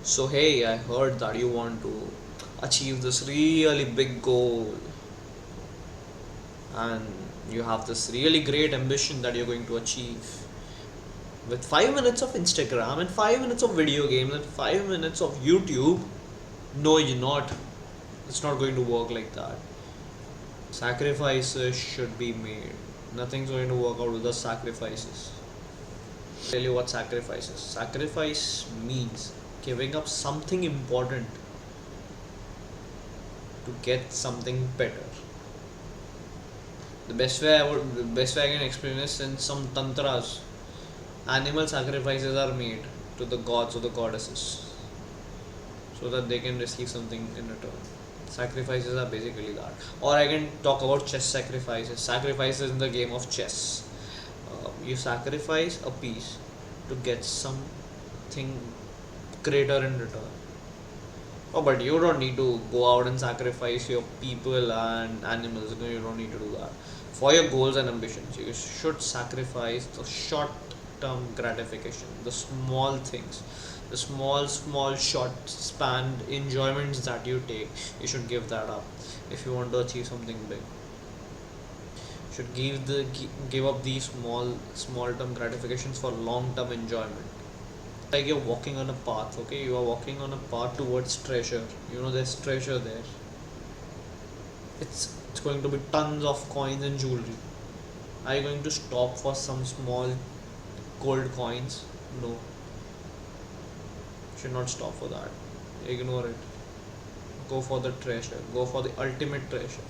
So, hey, I heard that you want to achieve this really big goal and you have this really great ambition that you're going to achieve. With 5 minutes of Instagram and 5 minutes of video games and 5 minutes of YouTube, no, you're not. It's not going to work like that. Sacrifices should be made. Nothing's going to work out without sacrifices. Tell you what sacrifices. Sacrifice means giving up something important to get something better. The best way I can explain is in some tantras, animal sacrifices are made to the gods or the goddesses so that they can receive something in return. Sacrifices are basically that. Or I can talk about chess sacrifices. Sacrifices in the game of chess. You sacrifice a piece to get something greater in return. Oh, but you don't need to go out and sacrifice your people and animals. No, you don't need to do that. For your goals and ambitions, you should sacrifice the short term gratification, the small things, the small, short span enjoyments that you take. You should give that up if you want to achieve something big. You should give up these small term gratifications for long term enjoyment. Like you're walking on a path, okay? You are walking on a path towards treasure. You know there's treasure there. It's going to be tons of coins and jewelry. Are you going to stop for some small gold coins? No. You should not stop for that. Ignore it. Go for the treasure. Go for the ultimate treasure.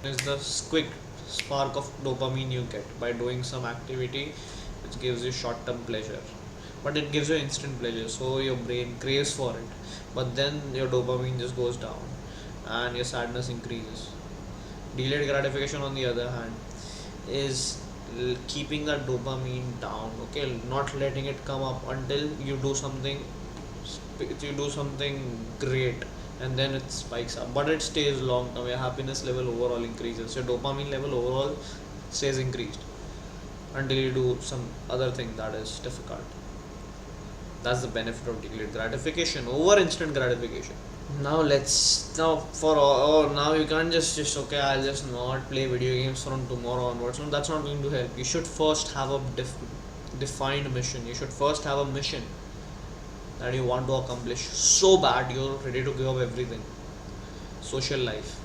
It's the quick spark of dopamine you get by doing some activity which gives you short term pleasure. But it gives you instant pleasure, so your brain craves for it. But then your dopamine just goes down and your sadness increases. Delayed gratification, on the other hand, is keeping that dopamine down, okay, not letting it come up until you do something great, and then it spikes up, but it stays long term. Your happiness level overall increases, your dopamine level overall stays increased until you do some other thing that is difficult. That's the benefit of delayed gratification over instant gratification. Now you can't just okay, I'll just not play video games from tomorrow onwards. No, that's not going to help. You should first have a defined mission. You should first have a mission that you want to accomplish so bad you're ready to give up everything. Social life,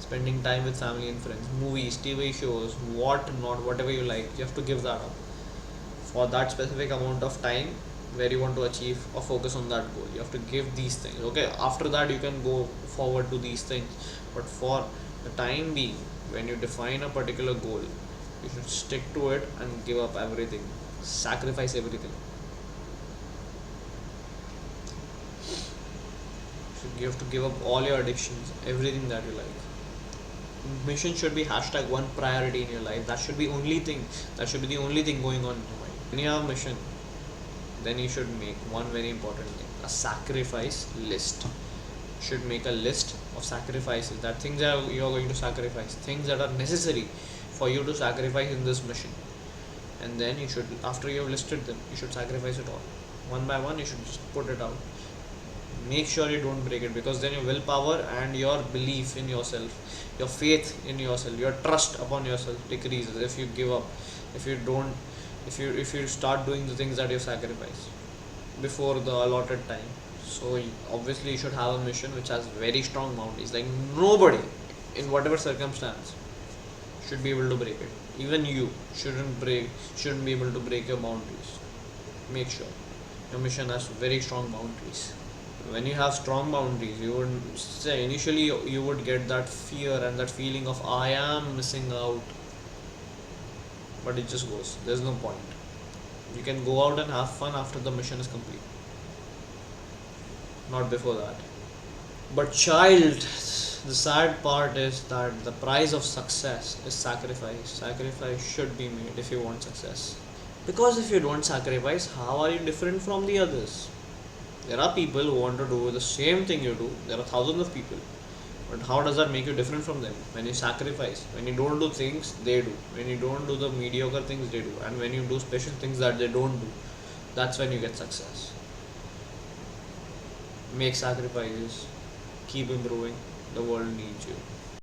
spending time with family and friends, movies, TV shows, what not, whatever you like, you have to give that up for that specific amount of time where you want to achieve or focus on that goal. You have to give these things, okay? After that you can go forward to these things, but for the time being, when you define a particular goal, you should stick to it and give up everything, sacrifice everything. You have to give up all your addictions, everything that you like. Mission should be hashtag one priority in your life. That should be the only thing going on in your mind. When you have a mission, then you should make one very important thing, a sacrifice list. You should make a list of sacrifices, that things that you are going to sacrifice, things that are necessary for you to sacrifice in this mission. And then you should, after you have listed them, you should sacrifice it all one by one. You should just put it out. Make sure you don't break it, because then your willpower and your belief in yourself, your faith in yourself, your trust upon yourself decreases if you give up, if you don't if you start doing the things that you sacrifice before the allotted time. So obviously you should have a mission which has very strong boundaries. Like nobody, in whatever circumstance, should be able to break it. Even you shouldn't be able to break your boundaries. Make sure your mission has very strong boundaries. When you have strong boundaries, you would say initially you would get that fear and that feeling of I am missing out, but it just goes. There's no point. You can go out and have fun after the mission is complete, not before that. But child, the sad part is that the price of success is sacrifice. Sacrifice should be made if you want success. Because if you don't sacrifice, how are you different from the others? There are people who want to do the same thing you do. There are thousands of people. But how does that make you different from them? When you sacrifice, when you don't do things they do, when you don't do the mediocre things they do, and when you do special things that they don't do, that's when you get success. make sacrifices, keep improving. The world needs you.